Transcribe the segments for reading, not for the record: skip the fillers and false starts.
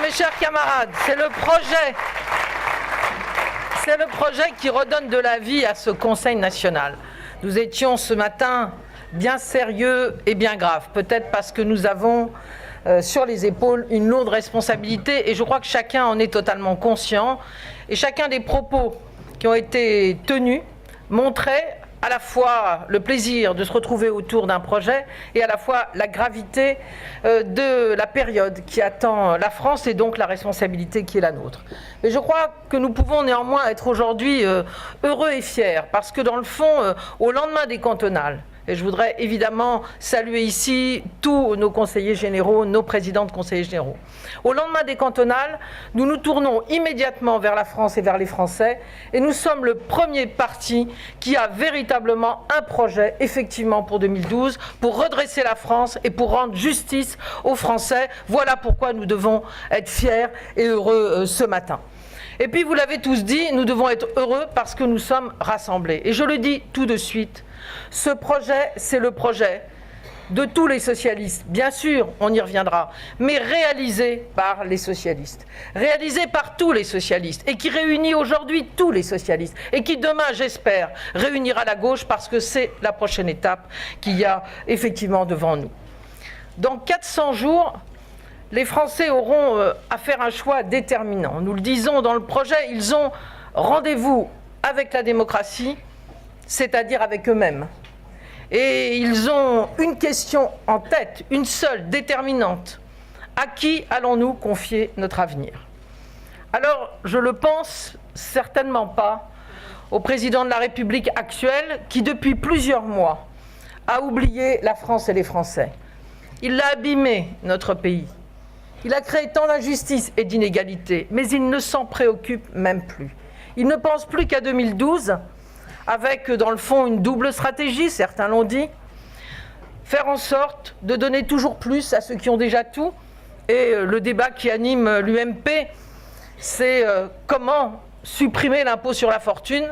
mes chers camarades, c'est le projet qui redonne de la vie à ce Conseil national. Nous étions ce matin bien sérieux et bien graves, peut-être parce que nous avons sur les épaules une lourde responsabilité et je crois que chacun en est totalement conscient et chacun des propos qui ont été tenus montrait à la fois le plaisir de se retrouver autour d'un projet et à la fois la gravité de la période qui attend la France et donc la responsabilité qui est la nôtre. Mais je crois que nous pouvons néanmoins être aujourd'hui heureux et fiers parce que dans le fond, au lendemain des cantonales, et je voudrais évidemment saluer ici tous nos conseillers généraux, nos présidents de conseillers généraux. Au lendemain des cantonales, nous nous tournons immédiatement vers la France et vers les Français et nous sommes le premier parti qui a véritablement un projet, effectivement, pour 2012, pour redresser la France et pour rendre justice aux Français. Voilà pourquoi nous devons être fiers et heureux ce matin. Et puis, vous l'avez tous dit, nous devons être heureux parce que nous sommes rassemblés. Et je le dis tout de suite, ce projet, c'est le projet de tous les socialistes. Bien sûr, on y reviendra, mais réalisé par les socialistes, réalisé par tous les socialistes, et qui réunit aujourd'hui tous les socialistes, et qui demain, j'espère, réunira la gauche parce que c'est la prochaine étape qu'il y a effectivement devant nous. Dans 400 jours, les Français auront à faire un choix déterminant. Nous le disons dans le projet, ils ont rendez-vous avec la démocratie, c'est-à-dire avec eux-mêmes. Et ils ont une question en tête, une seule, déterminante. À qui allons-nous confier notre avenir? Alors, je le pense certainement pas au président de la République actuel qui, depuis plusieurs mois, a oublié la France et les Français. Il a abîmé notre pays. Il a créé tant d'injustices et d'inégalités, mais il ne s'en préoccupe même plus. Il ne pense plus qu'à 2012, avec dans le fond une double stratégie, certains l'ont dit, faire en sorte de donner toujours plus à ceux qui ont déjà tout. Et le débat qui anime l'UMP, c'est comment supprimer l'impôt sur la fortune,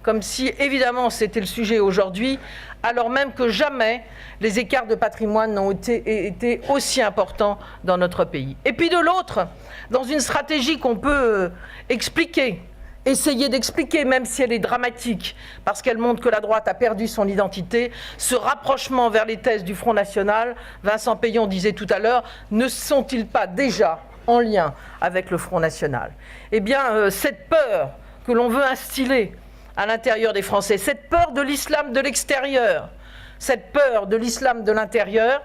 comme si évidemment c'était le sujet aujourd'hui, alors même que jamais les écarts de patrimoine n'ont été aussi importants dans notre pays. Et puis de l'autre, dans une stratégie qu'on peut expliquer, essayer d'expliquer, même si elle est dramatique, parce qu'elle montre que la droite a perdu son identité, ce rapprochement vers les thèses du Front National, Vincent Peillon disait tout à l'heure, ne sont-ils pas déjà en lien avec le Front National? Eh bien, cette peur que l'on veut instiller à l'intérieur des Français, cette peur de l'islam de l'extérieur, cette peur de l'islam de l'intérieur,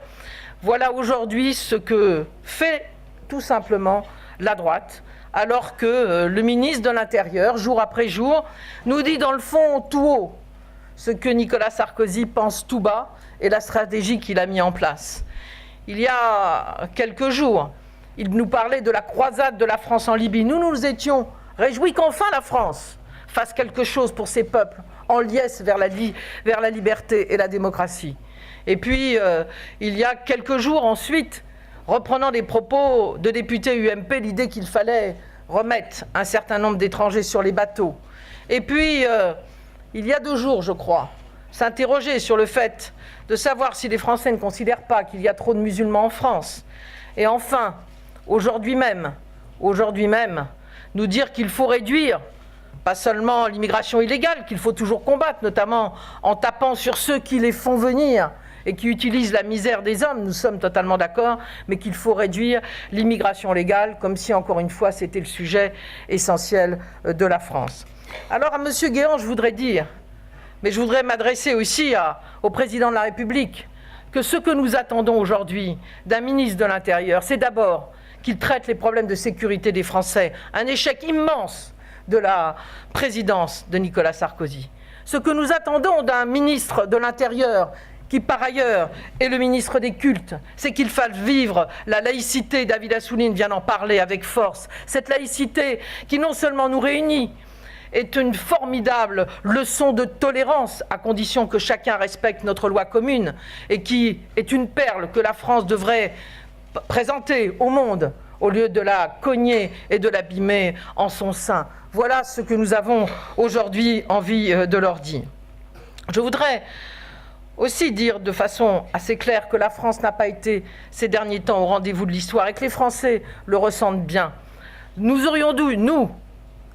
voilà aujourd'hui ce que fait tout simplement la droite, alors que le ministre de l'Intérieur, jour après jour, nous dit dans le fond tout haut ce que Nicolas Sarkozy pense tout bas et la stratégie qu'il a mis en place. Il y a quelques jours, il nous parlait de la croisade de la France en Libye. Nous nous étions réjouis qu'enfin la France fasse quelque chose pour ces peuples en liesse vers la liberté et la démocratie. Et puis, il y a quelques jours ensuite, reprenant des propos de députés UMP, l'idée qu'il fallait remettre un certain nombre d'étrangers sur les bateaux. Et puis, il y a 2 jours, je crois, s'interroger sur le fait de savoir si les Français ne considèrent pas qu'il y a trop de musulmans en France. Et enfin, aujourd'hui même, nous dire qu'il faut réduire pas seulement l'immigration illégale, qu'il faut toujours combattre, notamment en tapant sur ceux qui les font venir et qui utilisent la misère des hommes, nous sommes totalement d'accord, mais qu'il faut réduire l'immigration légale, comme si, encore une fois, c'était le sujet essentiel de la France. Alors à M. Guéant, je voudrais dire, mais je voudrais m'adresser aussi au président de la République, que ce que nous attendons aujourd'hui d'un ministre de l'Intérieur, c'est d'abord qu'il traite les problèmes de sécurité des Français, un échec immense de la présidence de Nicolas Sarkozy. Ce que nous attendons d'un ministre de l'Intérieur, qui par ailleurs est le ministre des cultes, c'est qu'il fasse vivre la laïcité. David Assouline vient d'en parler avec force. Cette laïcité qui non seulement nous réunit, est une formidable leçon de tolérance, à condition que chacun respecte notre loi commune, et qui est une perle que la France devrait présenter au monde, au lieu de la cogner et de l'abîmer en son sein. Voilà ce que nous avons aujourd'hui envie de leur dire. Je voudrais aussi dire de façon assez claire que la France n'a pas été ces derniers temps au rendez-vous de l'histoire et que les Français le ressentent bien. Nous aurions dû, nous,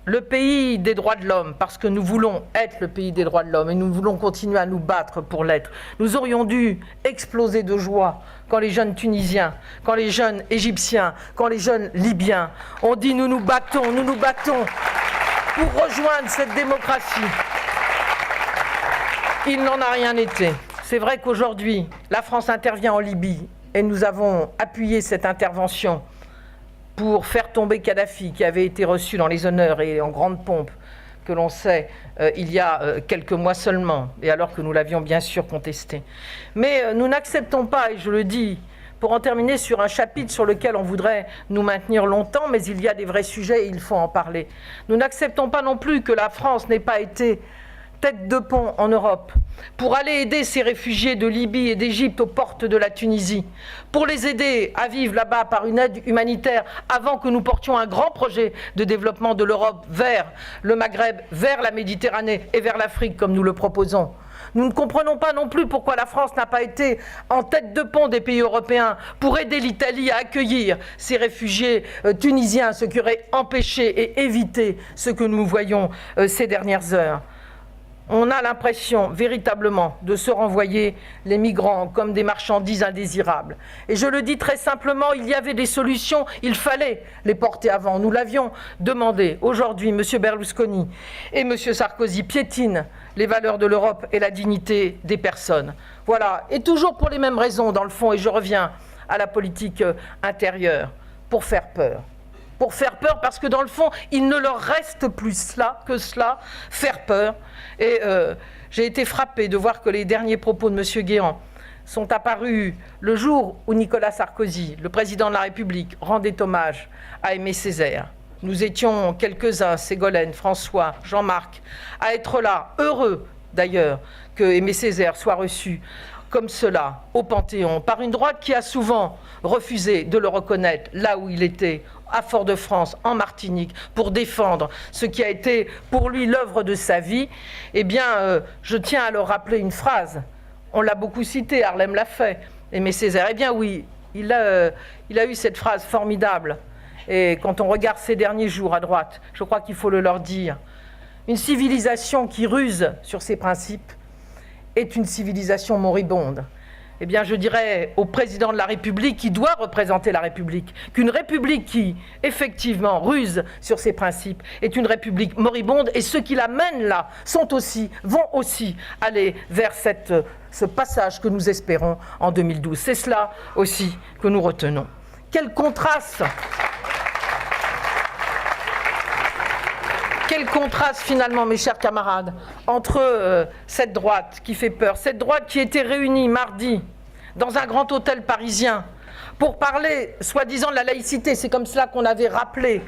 le pays des droits de l'homme, parce que nous voulons être le pays des droits de l'homme et nous voulons continuer à nous battre pour l'être, nous aurions dû exploser de joie quand les jeunes Tunisiens, quand les jeunes Égyptiens, quand les jeunes Libyens ont dit « nous nous battons pour rejoindre cette démocratie ». Il n'en a rien été. C'est vrai qu'aujourd'hui, la France intervient en Libye et nous avons appuyé cette intervention pour faire tomber Kadhafi, qui avait été reçu dans les honneurs et en grande pompe, que l'on sait, il y a quelques mois seulement, et alors que nous l'avions bien sûr contesté. Mais nous n'acceptons pas, et je le dis, pour en terminer sur un chapitre sur lequel on voudrait nous maintenir longtemps, mais il y a des vrais sujets et il faut en parler. Nous n'acceptons pas non plus que la France n'ait pas été tête de pont en Europe, pour aller aider ces réfugiés de Libye et d'Égypte aux portes de la Tunisie, pour les aider à vivre là-bas par une aide humanitaire avant que nous portions un grand projet de développement de l'Europe vers le Maghreb, vers la Méditerranée et vers l'Afrique comme nous le proposons. Nous ne comprenons pas non plus pourquoi la France n'a pas été en tête de pont des pays européens pour aider l'Italie à accueillir ces réfugiés tunisiens, ce qui aurait empêché et évité ce que nous voyons ces dernières heures. On a l'impression véritablement de se renvoyer les migrants comme des marchandises indésirables. Et je le dis très simplement, il y avait des solutions, il fallait les porter avant. Nous l'avions demandé. Aujourd'hui, M. Berlusconi et M. Sarkozy piétinent les valeurs de l'Europe et la dignité des personnes. Voilà. Et toujours pour les mêmes raisons, dans le fond, et je reviens à la politique intérieure, pour faire peur. Pour faire peur, parce que dans le fond, il ne leur reste plus que cela, faire peur. Et j'ai été frappée de voir que les derniers propos de M. Guéant sont apparus le jour où Nicolas Sarkozy, le président de la République, rendait hommage à Aimé Césaire. Nous étions quelques-uns, Ségolène, François, Jean-Marc, à être là, heureux d'ailleurs que Aimé Césaire soit reçu comme cela au Panthéon, par une droite qui a souvent refusé de le reconnaître là où il était, à Fort-de-France, en Martinique, pour défendre ce qui a été pour lui l'œuvre de sa vie. Eh bien, je tiens à leur rappeler une phrase. On l'a beaucoup citée, Harlem l'a fait, Aimé Césaire. Eh bien oui, il a eu cette phrase formidable. Et quand on regarde ces derniers jours à droite, je crois qu'il faut le leur dire. Une civilisation qui ruse sur ses principes est une civilisation moribonde. Eh bien, je dirais au président de la République, qui doit représenter la République, qu'une République qui, effectivement, ruse sur ses principes est une République moribonde, et ceux qui la mènent là vont aussi aller vers ce passage que nous espérons en 2012. C'est cela aussi que nous retenons. Quel contraste! Quel contraste finalement, mes chers camarades, entre cette droite qui fait peur, cette droite qui était réunie mardi dans un grand hôtel parisien pour parler soi-disant de la laïcité, c'est comme cela qu'on avait rappelé,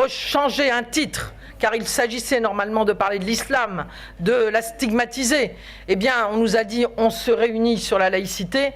changer un titre, car il s'agissait normalement de parler de l'islam, de la stigmatiser. Eh bien, on nous a dit on se réunit sur la laïcité.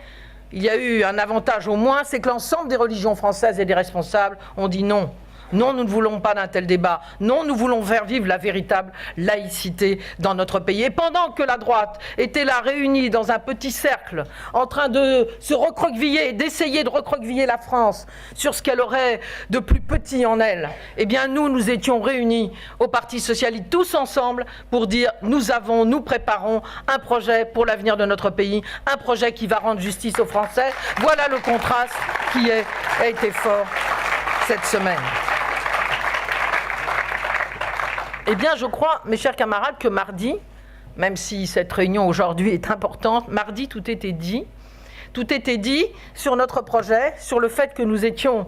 Il y a eu un avantage au moins, c'est que l'ensemble des religions françaises et des responsables ont dit non. Non, nous ne voulons pas d'un tel débat. Non, nous voulons faire vivre la véritable laïcité dans notre pays. Et pendant que la droite était là, réunie dans un petit cercle, en train de se recroqueviller, d'essayer de recroqueviller la France sur ce qu'elle aurait de plus petit en elle, eh bien nous étions réunis au Parti Socialiste, tous ensemble, pour dire nous préparons un projet pour l'avenir de notre pays, un projet qui va rendre justice aux Français. Voilà le contraste qui a été fort cette semaine. Eh bien, je crois, mes chers camarades, que mardi, même si cette réunion aujourd'hui est importante, mardi, tout était dit. Tout était dit sur notre projet, sur le fait que nous étions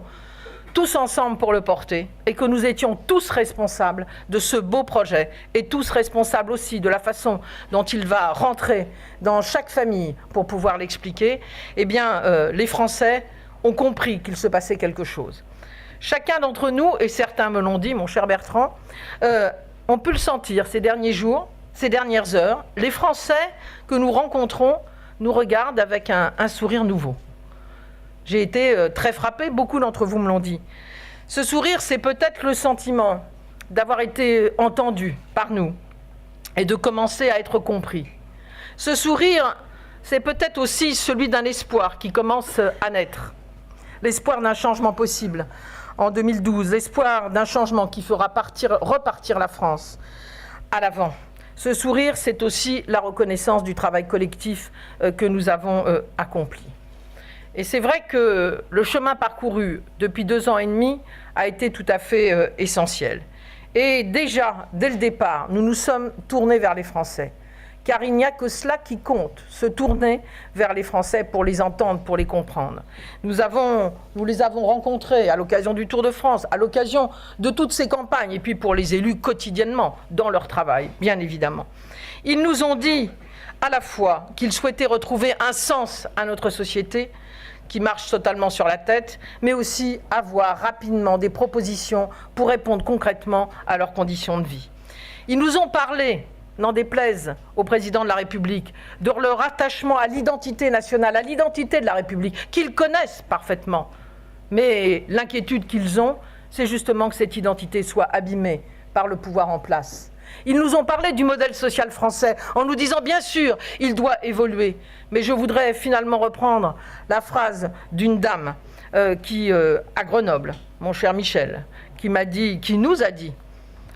tous ensemble pour le porter et que nous étions tous responsables de ce beau projet et tous responsables aussi de la façon dont il va rentrer dans chaque famille pour pouvoir l'expliquer. Eh bien, les Français ont compris qu'il se passait quelque chose. Chacun d'entre nous, et certains me l'ont dit, mon cher Bertrand, on peut le sentir ces derniers jours, ces dernières heures. Les Français que nous rencontrons nous regardent avec un sourire nouveau. J'ai été très frappée, beaucoup d'entre vous me l'ont dit. Ce sourire, c'est peut-être le sentiment d'avoir été entendu par nous et de commencer à être compris. Ce sourire, c'est peut-être aussi celui d'un espoir qui commence à naître. L'espoir d'un changement possible en 2012, l'espoir d'un changement qui fera repartir la France à l'avant. Ce sourire, c'est aussi la reconnaissance du travail collectif que nous avons accompli. Et c'est vrai que le chemin parcouru depuis 2 ans et demi a été tout à fait essentiel. Et déjà, dès le départ, nous nous sommes tournés vers les Français. Car il n'y a que cela qui compte, se tourner vers les Français pour les entendre, pour les comprendre. Nous les avons rencontrés à l'occasion du Tour de France, à l'occasion de toutes ces campagnes, et puis pour les élus quotidiennement, dans leur travail, bien évidemment. Ils nous ont dit à la fois qu'ils souhaitaient retrouver un sens à notre société, qui marche totalement sur la tête, mais aussi avoir rapidement des propositions pour répondre concrètement à leurs conditions de vie. Ils nous ont parlé, n'en déplaise au président de la République, de leur attachement à l'identité nationale, à l'identité de la République, qu'ils connaissent parfaitement. Mais l'inquiétude qu'ils ont, c'est justement que cette identité soit abîmée par le pouvoir en place. Ils nous ont parlé du modèle social français en nous disant, bien sûr, il doit évoluer. Mais je voudrais finalement reprendre la phrase d'une dame à Grenoble, mon cher Michel, qui nous a dit,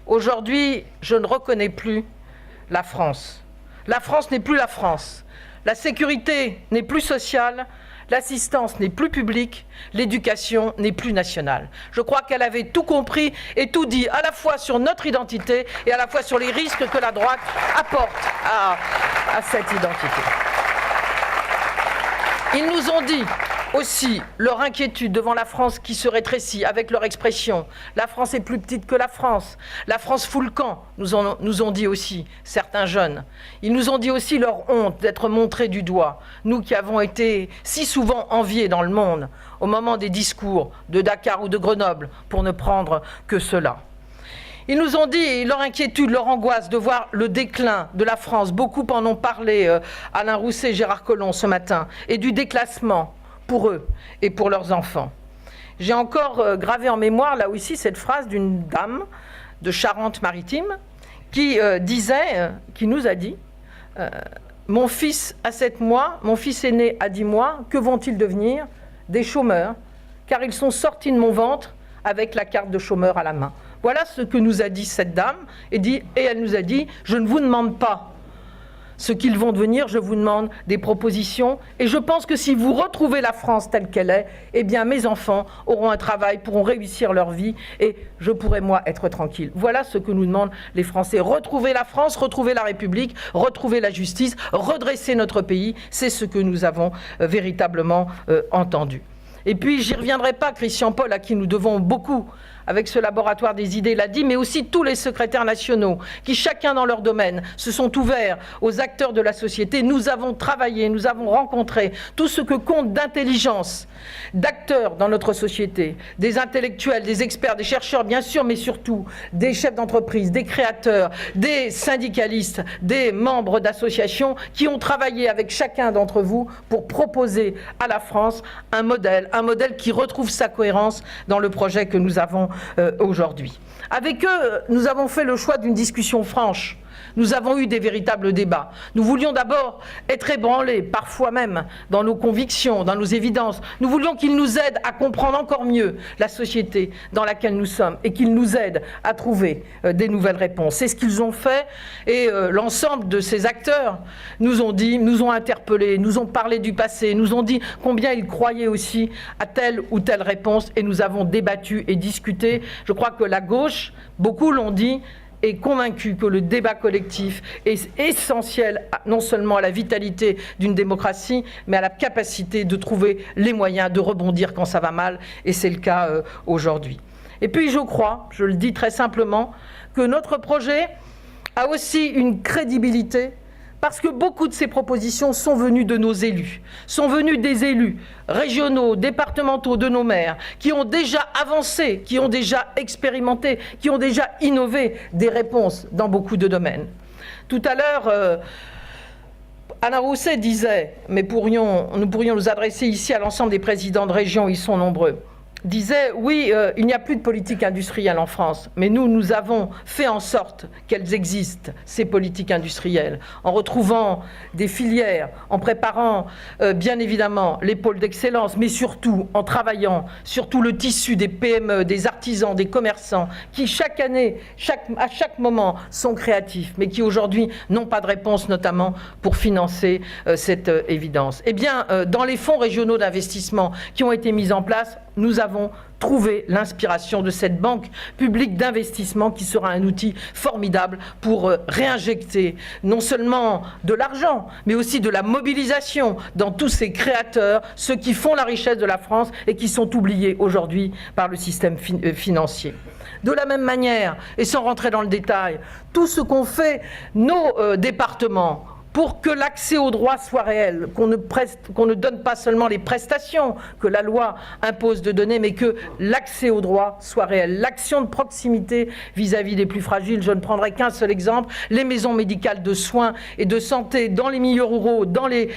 aujourd'hui, je ne reconnais plus la France. La France n'est plus la France. La sécurité n'est plus sociale. L'assistance n'est plus publique. L'éducation n'est plus nationale. Je crois qu'elle avait tout compris et tout dit, à la fois sur notre identité et à la fois sur les risques que la droite apporte à cette identité. Ils nous ont dit aussi leur inquiétude devant la France qui se rétrécit avec leur expression. La France est plus petite que la France. La France fout le camp, nous ont dit aussi certains jeunes. Ils nous ont dit aussi leur honte d'être montrés du doigt. Nous qui avons été si souvent enviés dans le monde au moment des discours de Dakar ou de Grenoble, pour ne prendre que cela. Ils nous ont dit leur inquiétude, leur angoisse de voir le déclin de la France. Beaucoup en ont parlé, Alain Rousset, Gérard Collomb ce matin, et du déclassement pour eux et pour leurs enfants. J'ai encore gravé en mémoire, là aussi, cette phrase d'une dame de Charente-Maritime qui nous a dit mon fils a 7 mois, mon fils aîné a 10 mois, que vont-ils devenir? Des chômeurs, car ils sont sortis de mon ventre avec la carte de chômeur à la main. Voilà ce que nous a dit cette dame, et elle nous a dit, je ne vous demande pas ce qu'ils vont devenir, je vous demande des propositions, et je pense que si vous retrouvez la France telle qu'elle est, eh bien mes enfants auront un travail, pourront réussir leur vie, et je pourrai moi être tranquille. Voilà ce que nous demandent les Français, retrouver la France, retrouver la République, retrouver la justice, redresser notre pays, c'est ce que nous avons véritablement entendu. Et puis, j'y reviendrai pas, Christian Paul, à qui nous devons beaucoup, avec ce laboratoire des idées, l'a dit, mais aussi tous les secrétaires nationaux, qui chacun dans leur domaine se sont ouverts aux acteurs de la société. Nous avons travaillé, nous avons rencontré tout ce que compte d'intelligence, d'acteurs dans notre société, des intellectuels, des experts, des chercheurs, bien sûr, mais surtout des chefs d'entreprise, des créateurs, des syndicalistes, des membres d'associations qui ont travaillé avec chacun d'entre vous pour proposer à la France un modèle qui retrouve sa cohérence dans le projet que nous avons aujourd'hui. Avec eux, nous avons fait le choix d'une discussion franche. Nous avons eu des véritables débats. Nous voulions d'abord être ébranlés, parfois même, dans nos convictions, dans nos évidences. Nous voulions qu'ils nous aident à comprendre encore mieux la société dans laquelle nous sommes et qu'ils nous aident à trouver des nouvelles réponses. C'est ce qu'ils ont fait et l'ensemble de ces acteurs nous ont dit, nous ont interpellés, nous ont parlé du passé, nous ont dit combien ils croyaient aussi à telle ou telle réponse et nous avons débattu et discuté. Je crois que la gauche, beaucoup l'ont dit, est convaincu que le débat collectif est essentiel non seulement à la vitalité d'une démocratie, mais à la capacité de trouver les moyens de rebondir quand ça va mal, et c'est le cas aujourd'hui. Et puis je crois, je le dis très simplement, que notre projet a aussi une crédibilité parce que beaucoup de ces propositions sont venues de nos élus, sont venues des élus régionaux, départementaux, de nos maires, qui ont déjà avancé, qui ont déjà expérimenté, qui ont déjà innové des réponses dans beaucoup de domaines. Tout à l'heure, Alain Rousset disait, mais nous pourrions nous adresser ici à l'ensemble des présidents de région, ils sont nombreux, disait « Oui, il n'y a plus de politique industrielle en France, mais nous avons fait en sorte qu'elles existent, ces politiques industrielles, en retrouvant des filières, en préparant bien évidemment les pôles d'excellence, mais surtout en travaillant sur tout le tissu des PME, des artisans, des commerçants, qui chaque année, à chaque moment sont créatifs, mais qui aujourd'hui n'ont pas de réponse, notamment pour financer cette évidence. Eh bien, dans les fonds régionaux d'investissement qui ont été mis en place, nous avons trouvé l'inspiration de cette banque publique d'investissement qui sera un outil formidable pour réinjecter non seulement de l'argent, mais aussi de la mobilisation dans tous ces créateurs, ceux qui font la richesse de la France et qui sont oubliés aujourd'hui par le système financier. De la même manière, et sans rentrer dans le détail, tout ce qu'ont fait nos départements pour que l'accès au droit soit réel, qu'on ne donne pas seulement les prestations que la loi impose de donner, mais que l'accès au droit soit réel. L'action de proximité vis-à-vis des plus fragiles, je ne prendrai qu'un seul exemple, les maisons médicales de soins et de santé dans les milieux ruraux, dans les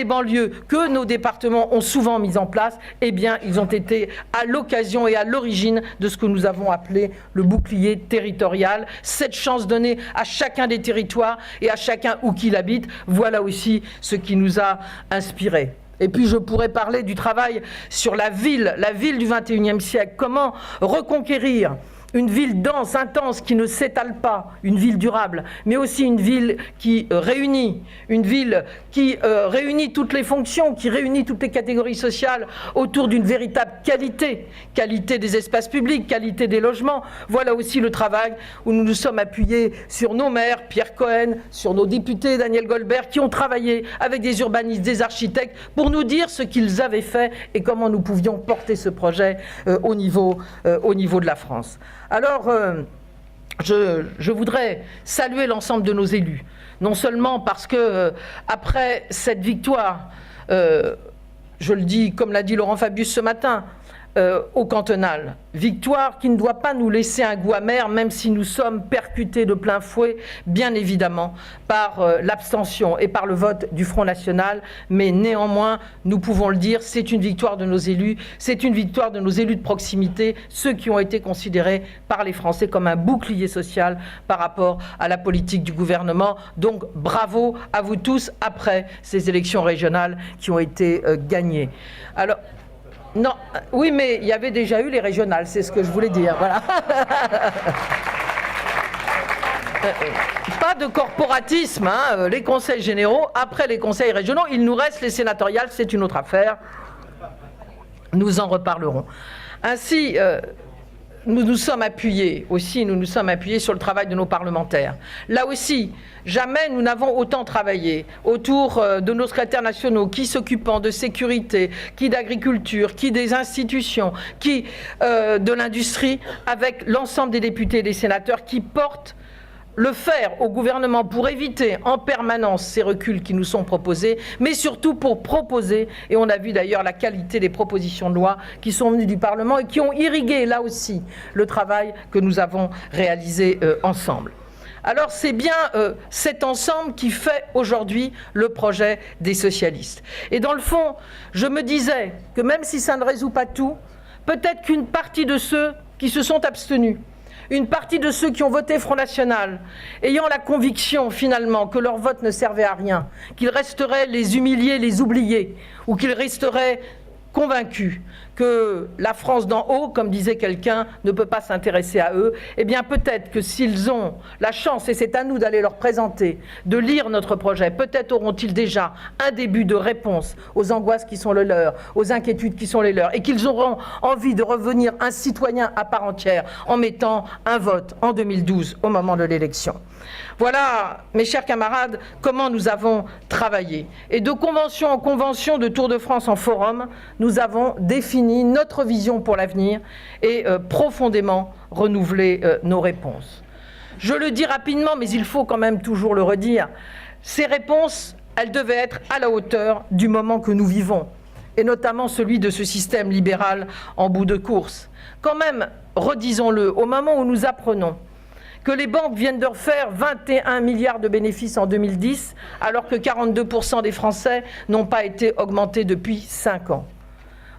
banlieues, que nos départements ont souvent mis en place, eh bien, ils ont été à l'occasion et à l'origine de ce que nous avons appelé le bouclier territorial, cette chance donnée à chacun des territoires et à chacun où qu'il habite. Voilà aussi ce qui nous a inspirés. Et puis je pourrais parler du travail sur la ville du XXIe siècle. Comment reconquérir une ville dense, intense, qui ne s'étale pas, une ville durable, mais aussi une ville qui réunit, une ville qui réunit toutes les fonctions, qui réunit toutes les catégories sociales autour d'une véritable qualité des espaces publics, qualité des logements. Voilà aussi le travail où nous nous sommes appuyés sur nos maires, Pierre Cohen, sur nos députés, Daniel Goldberg, qui ont travaillé avec des urbanistes, des architectes, pour nous dire ce qu'ils avaient fait et comment nous pouvions porter ce projet au niveau de la France. Alors, je voudrais saluer l'ensemble de nos élus, non seulement parce que, après cette victoire, je le dis comme l'a dit Laurent Fabius ce matin, au cantonal, victoire qui ne doit pas nous laisser un goût amer, même si nous sommes percutés de plein fouet, bien évidemment, par l'abstention et par le vote du Front National, mais néanmoins, nous pouvons le dire, c'est une victoire de nos élus, c'est une victoire de nos élus de proximité, ceux qui ont été considérés par les Français comme un bouclier social par rapport à la politique du gouvernement. Donc bravo à vous tous après ces élections régionales qui ont été gagnées. Alors, non, oui, mais il y avait déjà eu les régionales, c'est ce que je voulais dire, voilà. Pas de corporatisme, hein, les conseils généraux, après les conseils régionaux, il nous reste les sénatoriales, c'est une autre affaire. Nous en reparlerons. Ainsi, nous nous sommes appuyés sur le travail de nos parlementaires. Là aussi, jamais nous n'avons autant travaillé autour de nos secrétaires nationaux, qui s'occupant de sécurité, qui d'agriculture, qui des institutions, qui de l'industrie, avec l'ensemble des députés et des sénateurs qui portent le faire au gouvernement pour éviter en permanence ces reculs qui nous sont proposés, mais surtout pour proposer, et on a vu d'ailleurs la qualité des propositions de loi qui sont venues du Parlement et qui ont irrigué là aussi le travail que nous avons réalisé ensemble. Alors c'est bien cet ensemble qui fait aujourd'hui le projet des socialistes. Et dans le fond, je me disais que même si ça ne résout pas tout, peut-être qu'une partie de ceux qui se sont abstenus, une partie de ceux qui ont voté Front National, ayant la conviction finalement que leur vote ne servait à rien, qu'ils resteraient les humiliés, les oubliés, ou qu'ils resteraient convaincus que la France d'en haut, comme disait quelqu'un, ne peut pas s'intéresser à eux, eh bien peut-être que s'ils ont la chance, et c'est à nous d'aller leur présenter, de lire notre projet, peut-être auront-ils déjà un début de réponse aux angoisses qui sont les leurs, aux inquiétudes qui sont les leurs, et qu'ils auront envie de revenir un citoyen à part entière en mettant un vote en 2012 au moment de l'élection. Voilà, mes chers camarades, comment nous avons travaillé. Et de convention en convention, de Tour de France en forum, nous avons défini notre vision pour l'avenir et profondément renouvelé nos réponses. Je le dis rapidement, mais il faut quand même toujours le redire, ces réponses, elles devaient être à la hauteur du moment que nous vivons, et notamment celui de ce système libéral en bout de course. Quand même, redisons-le, au moment où nous apprenons que les banques viennent de refaire 21 milliards de bénéfices en 2010, alors que 42% des Français n'ont pas été augmentés depuis 5 ans.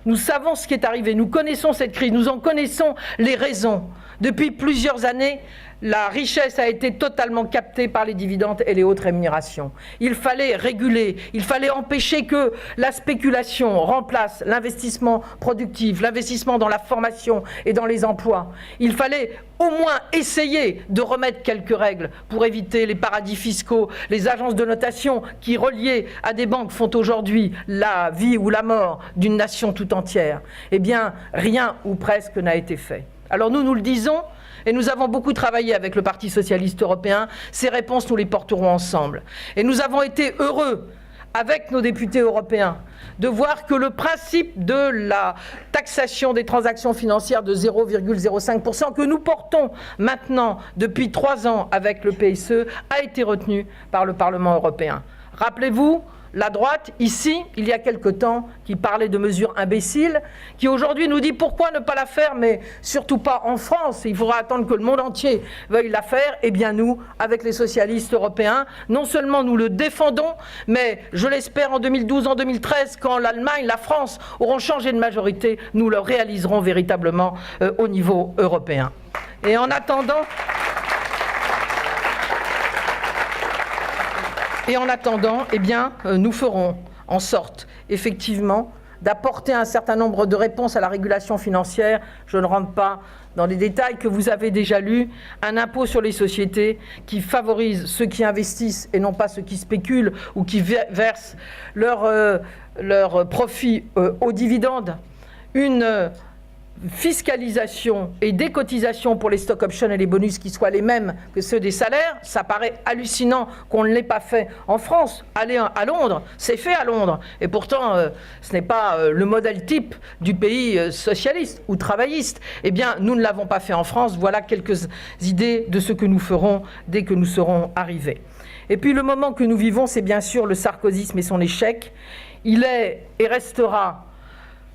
Nous savons ce qui est arrivé, nous connaissons cette crise, nous en connaissons les raisons. Depuis plusieurs années, la richesse a été totalement captée par les dividendes et les hautes rémunérations. Il fallait réguler, il fallait empêcher que la spéculation remplace l'investissement productif, l'investissement dans la formation et dans les emplois. Il fallait au moins essayer de remettre quelques règles pour éviter les paradis fiscaux, les agences de notation qui, reliées à des banques, font aujourd'hui la vie ou la mort d'une nation tout entière. Eh bien, rien ou presque n'a été fait. Alors nous le disons, et nous avons beaucoup travaillé avec le Parti socialiste européen, ces réponses, nous les porterons ensemble. Et nous avons été heureux, avec nos députés européens, de voir que le principe de la taxation des transactions financières de 0,05% que nous portons maintenant depuis 3 ans avec le PSE a été retenu par le Parlement européen. Rappelez-vous, la droite, ici, il y a quelque temps, qui parlait de mesures imbéciles, qui aujourd'hui nous dit pourquoi ne pas la faire, mais surtout pas en France, il faudra attendre que le monde entier veuille la faire. Eh bien nous, avec les socialistes européens, non seulement nous le défendons, mais je l'espère en 2012, en 2013, quand l'Allemagne, la France auront changé de majorité, nous le réaliserons véritablement au niveau européen. Et en attendant, eh bien, nous ferons en sorte, effectivement, d'apporter un certain nombre de réponses à la régulation financière. Je ne rentre pas dans les détails que vous avez déjà lus. Un impôt sur les sociétés qui favorise ceux qui investissent et non pas ceux qui spéculent ou qui versent leur profit aux dividendes. Une fiscalisation et des cotisations pour les stock options et les bonus qui soient les mêmes que ceux des salaires, ça paraît hallucinant qu'on ne l'ait pas fait en France. Aller à Londres, c'est fait à Londres. Et pourtant, ce n'est pas le modèle type du pays socialiste ou travailliste. Eh bien, nous ne l'avons pas fait en France. Voilà quelques idées de ce que nous ferons dès que nous serons arrivés. Et puis, le moment que nous vivons, c'est bien sûr le sarkozysme et son échec. Il est et restera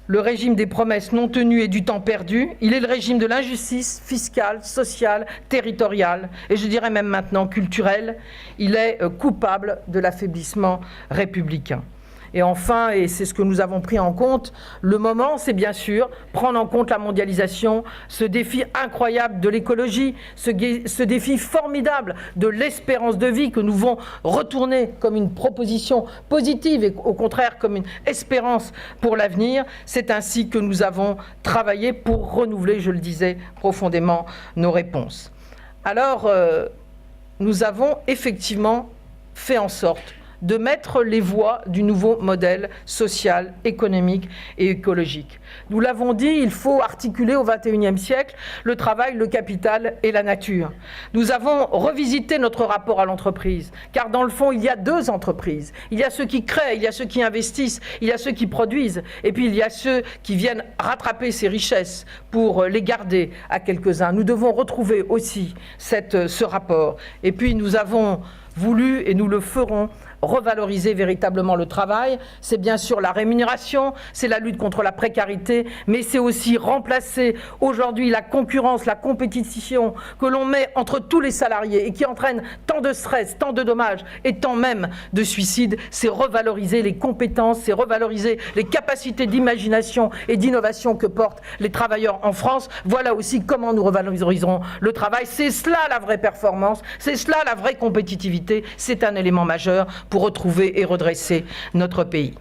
le régime des promesses non tenues et du temps perdu. Il est le régime de l'injustice fiscale, sociale, territoriale et je dirais même maintenant culturelle. Il est coupable de l'affaiblissement républicain. Et enfin, et c'est ce que nous avons pris en compte, le moment, c'est bien sûr prendre en compte la mondialisation, ce défi incroyable de l'écologie, ce défi formidable de l'espérance de vie que nous devons retourner comme une proposition positive et au contraire comme une espérance pour l'avenir. C'est ainsi que nous avons travaillé pour renouveler, je le disais, profondément nos réponses. Alors, nous avons effectivement fait en sorte de mettre les voies du nouveau modèle social, économique et écologique. Nous l'avons dit, il faut articuler au XXIe siècle le travail, le capital et la nature. Nous avons revisité notre rapport à l'entreprise, car dans le fond, il y a 2 entreprises. Il y a ceux qui créent, il y a ceux qui investissent, il y a ceux qui produisent, et puis il y a ceux qui viennent rattraper ces richesses pour les garder à quelques-uns. Nous devons retrouver aussi ce rapport. Et puis nous avons voulu, et nous le ferons, revaloriser véritablement le travail. C'est bien sûr la rémunération, c'est la lutte contre la précarité, mais c'est aussi remplacer aujourd'hui la concurrence, la compétition que l'on met entre tous les salariés et qui entraîne tant de stress, tant de dommages et tant même de suicides. C'est revaloriser les compétences, c'est revaloriser les capacités d'imagination et d'innovation que portent les travailleurs en France. Voilà aussi comment nous revaloriserons le travail. C'est cela la vraie performance, c'est cela la vraie compétitivité. C'est un élément majeur pour retrouver et redresser notre pays.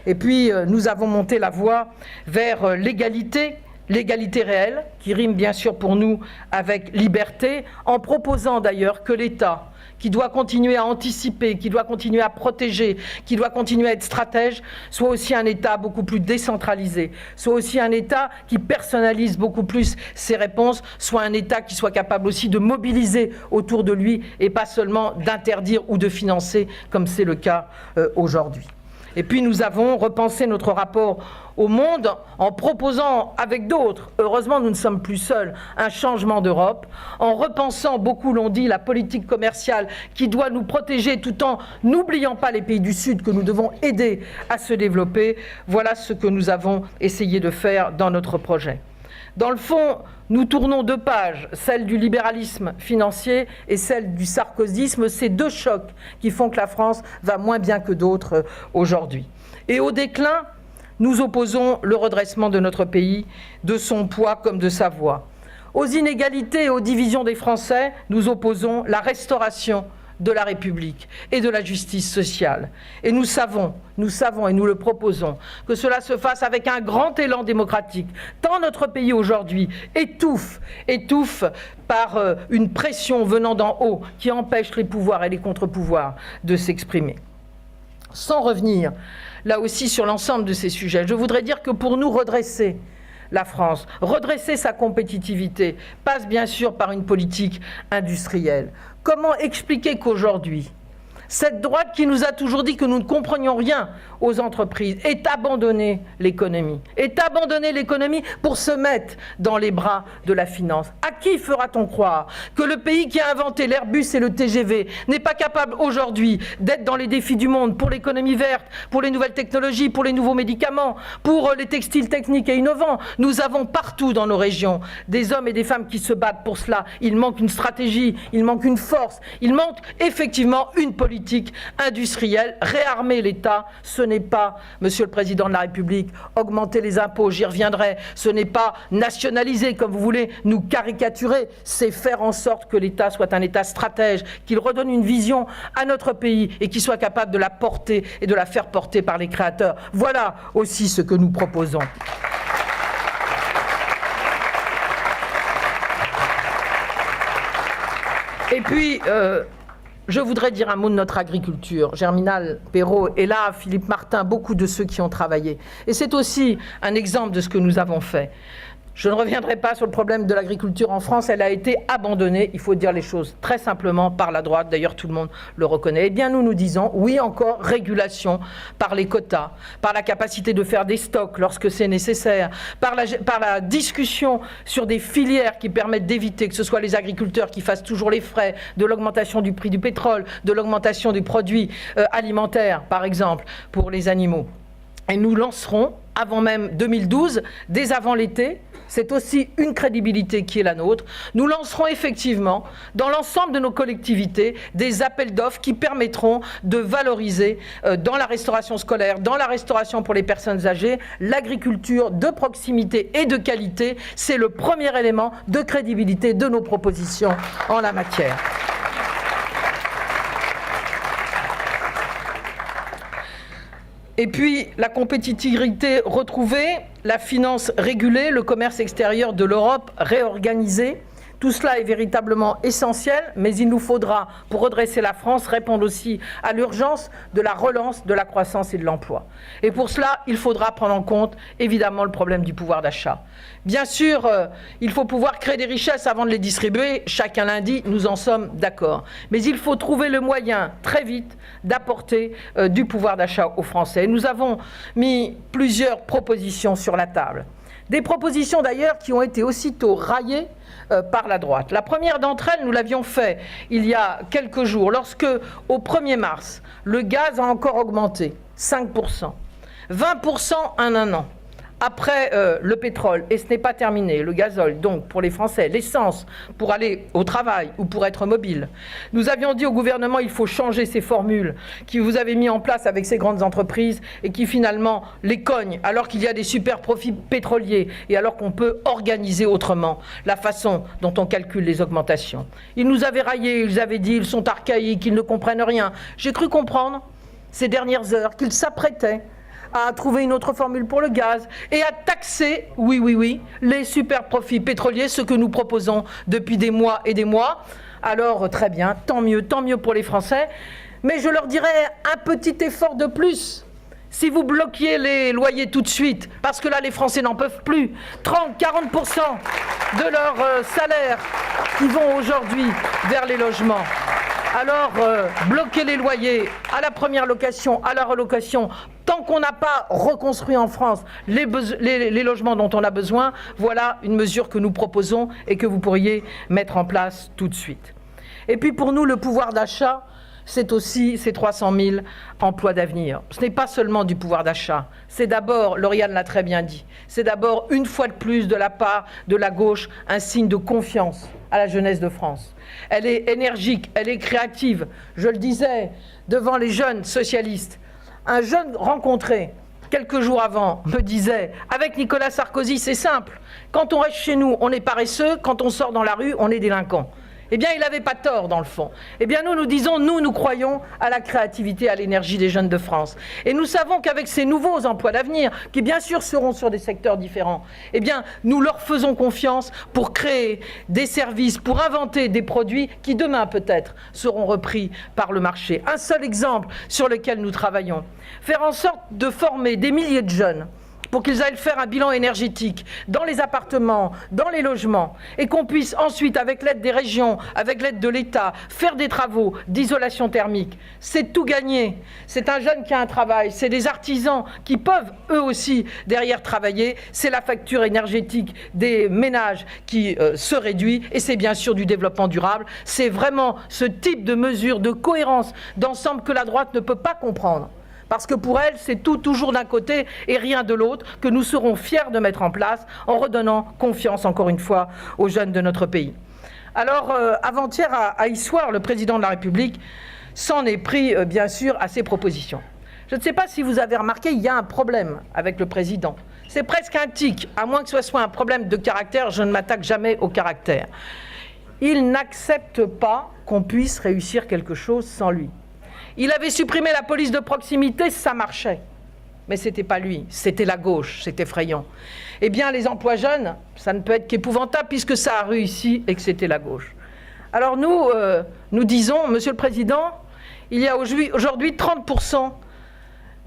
Et puis, nous avons monté la voie vers l'égalité réelle, qui rime bien sûr pour nous avec liberté, en proposant d'ailleurs que l'État, qui doit continuer à anticiper, qui doit continuer à protéger, qui doit continuer à être stratège, soit aussi un État beaucoup plus décentralisé, soit aussi un État qui personnalise beaucoup plus ses réponses, soit un État qui soit capable aussi de mobiliser autour de lui et pas seulement d'interdire ou de financer comme c'est le cas aujourd'hui. Et puis nous avons repensé notre rapport au monde en proposant avec d'autres, heureusement nous ne sommes plus seuls, un changement d'Europe, en repensant, beaucoup l'ont dit, la politique commerciale qui doit nous protéger tout en n'oubliant pas les pays du Sud que nous devons aider à se développer. Voilà ce que nous avons essayé de faire dans notre projet. Dans le fond, nous tournons 2 pages, celle du libéralisme financier et celle du sarkozysme, ces 2 chocs qui font que la France va moins bien que d'autres aujourd'hui. Et au déclin, nous opposons le redressement de notre pays, de son poids comme de sa voix. Aux inégalités et aux divisions des Français, nous opposons la restauration de la République et de la justice sociale. Et nous savons et nous le proposons, que cela se fasse avec un grand élan démocratique, tant notre pays aujourd'hui étouffe par une pression venant d'en haut qui empêche les pouvoirs et les contre-pouvoirs de s'exprimer. Sans revenir, là aussi, sur l'ensemble de ces sujets, je voudrais dire que pour nous redresser la France, redresser sa compétitivité, passe bien sûr par une politique industrielle. Comment expliquer qu'aujourd'hui, cette droite qui nous a toujours dit que nous ne comprenions rien aux entreprises est abandonné l'économie pour se mettre dans les bras de la finance? À qui fera-t-on croire que le pays qui a inventé l'Airbus et le TGV n'est pas capable aujourd'hui d'être dans les défis du monde pour l'économie verte, pour les nouvelles technologies, pour les nouveaux médicaments, pour les textiles techniques et innovants? Nous avons partout dans nos régions des hommes et des femmes qui se battent pour cela. Il manque une stratégie, il manque une force, il manque effectivement une politique industrielle. Réarmer l'État, ce n'est pas, Monsieur le Président de la République, augmenter les impôts, j'y reviendrai, ce n'est pas nationaliser comme vous voulez nous caricaturer, c'est faire en sorte que l'État soit un État stratège, qu'il redonne une vision à notre pays et qu'il soit capable de la porter et de la faire porter par les créateurs. Voilà aussi ce que nous proposons. Et puis, je voudrais dire un mot de notre agriculture. Germinal Perrault est là, Philippe Martin, beaucoup de ceux qui ont travaillé. Et c'est aussi un exemple de ce que nous avons fait. Je ne reviendrai pas sur le problème de l'agriculture en France, elle a été abandonnée, il faut dire les choses très simplement, par la droite, d'ailleurs tout le monde le reconnaît. Eh bien nous disons, oui encore, régulation par les quotas, par la capacité de faire des stocks lorsque c'est nécessaire, par la discussion sur des filières qui permettent d'éviter que ce soit les agriculteurs qui fassent toujours les frais de l'augmentation du prix du pétrole, de l'augmentation des produits alimentaires, par exemple, pour les animaux. Et nous lancerons, avant même 2012, dès avant l'été, c'est aussi une crédibilité qui est la nôtre, nous lancerons effectivement, dans l'ensemble de nos collectivités, des appels d'offres qui permettront de valoriser dans la restauration scolaire, dans la restauration pour les personnes âgées, l'agriculture de proximité et de qualité. C'est le premier élément de crédibilité de nos propositions en la matière. Et puis, la compétitivité retrouvée, la finance régulée, le commerce extérieur de l'Europe réorganisé. Tout cela est véritablement essentiel, mais il nous faudra, pour redresser la France, répondre aussi à l'urgence de la relance de la croissance et de l'emploi. Et pour cela, il faudra prendre en compte, évidemment, le problème du pouvoir d'achat. Bien sûr, il faut pouvoir créer des richesses avant de les distribuer, chacun l'a dit, nous en sommes d'accord. Mais il faut trouver le moyen, très vite, d'apporter du pouvoir d'achat aux Français. Et nous avons mis plusieurs propositions sur la table. Des propositions d'ailleurs qui ont été aussitôt raillées par la droite. La première d'entre elles, nous l'avions fait il y a quelques jours, lorsque, au 1er mars, le gaz a encore augmenté, 5%, 20% en un an. Après le pétrole, et ce n'est pas terminé, le gazole, donc pour les Français, l'essence pour aller au travail ou pour être mobile. Nous avions dit au gouvernement il faut changer ces formules que vous avez mis en place avec ces grandes entreprises et qui finalement les cognent alors qu'il y a des super profits pétroliers et alors qu'on peut organiser autrement la façon dont on calcule les augmentations. Ils nous avaient raillés, ils avaient dit ils sont archaïques, ils ne comprennent rien. J'ai cru comprendre ces dernières heures qu'ils s'apprêtaient à trouver une autre formule pour le gaz et à taxer, oui, les super profits pétroliers, ce que nous proposons depuis des mois et des mois. Alors très bien, tant mieux pour les Français. Mais je leur dirais un petit effort de plus. Si vous bloquiez les loyers tout de suite, parce que là les Français n'en peuvent plus, 30-40% de leur salaire qui vont aujourd'hui vers les logements. Alors, bloquer les loyers à la première location, à la relocation, tant qu'on n'a pas reconstruit en France les logements dont on a besoin, voilà une mesure que nous proposons et que vous pourriez mettre en place tout de suite. Et puis pour nous, le pouvoir d'achat, c'est aussi ces 300 000 emplois d'avenir. Ce n'est pas seulement du pouvoir d'achat, c'est d'abord, Lauriane l'a très bien dit, c'est d'abord une fois de plus de la part de la gauche un signe de confiance à la jeunesse de France. Elle est énergique, elle est créative. Je le disais devant les jeunes socialistes, un jeune rencontré quelques jours avant, me disait « Avec Nicolas Sarkozy, c'est simple. Quand on reste chez nous, on est paresseux. Quand on sort dans la rue, on est délinquant. » Eh bien, il n'avait pas tort, dans le fond. Eh bien, nous disons, nous croyons à la créativité, à l'énergie des jeunes de France. Et nous savons qu'avec ces nouveaux emplois d'avenir, qui bien sûr seront sur des secteurs différents, eh bien, nous leur faisons confiance pour créer des services, pour inventer des produits qui, demain, peut-être, seront repris par le marché. Un seul exemple sur lequel nous travaillons. Faire en sorte de former des milliers de jeunes pour qu'ils aillent faire un bilan énergétique dans les appartements, dans les logements, et qu'on puisse ensuite, avec l'aide des régions, avec l'aide de l'État, faire des travaux d'isolation thermique. C'est tout gagné. C'est un jeune qui a un travail, c'est des artisans qui peuvent eux aussi derrière travailler, c'est la facture énergétique des ménages qui se réduit, et c'est bien sûr du développement durable. C'est vraiment ce type de mesure de cohérence d'ensemble que la droite ne peut pas comprendre. Parce que pour elle, c'est tout toujours d'un côté et rien de l'autre que nous serons fiers de mettre en place en redonnant confiance, encore une fois, aux jeunes de notre pays. Alors, avant-hier, à Issoire, le président de la République s'en est pris, bien sûr, à ses propositions. Je ne sais pas si vous avez remarqué, il y a un problème avec le président. C'est presque un tic, à moins que ce soit un problème de caractère, je ne m'attaque jamais au caractère. Il n'accepte pas qu'on puisse réussir quelque chose sans lui. Il avait supprimé la police de proximité, ça marchait. Mais ce n'était pas lui, c'était la gauche, c'est effrayant. Eh bien, les emplois jeunes, ça ne peut être qu'épouvantable puisque ça a réussi et que c'était la gauche. Alors nous disons, Monsieur le Président, il y a aujourd'hui 30%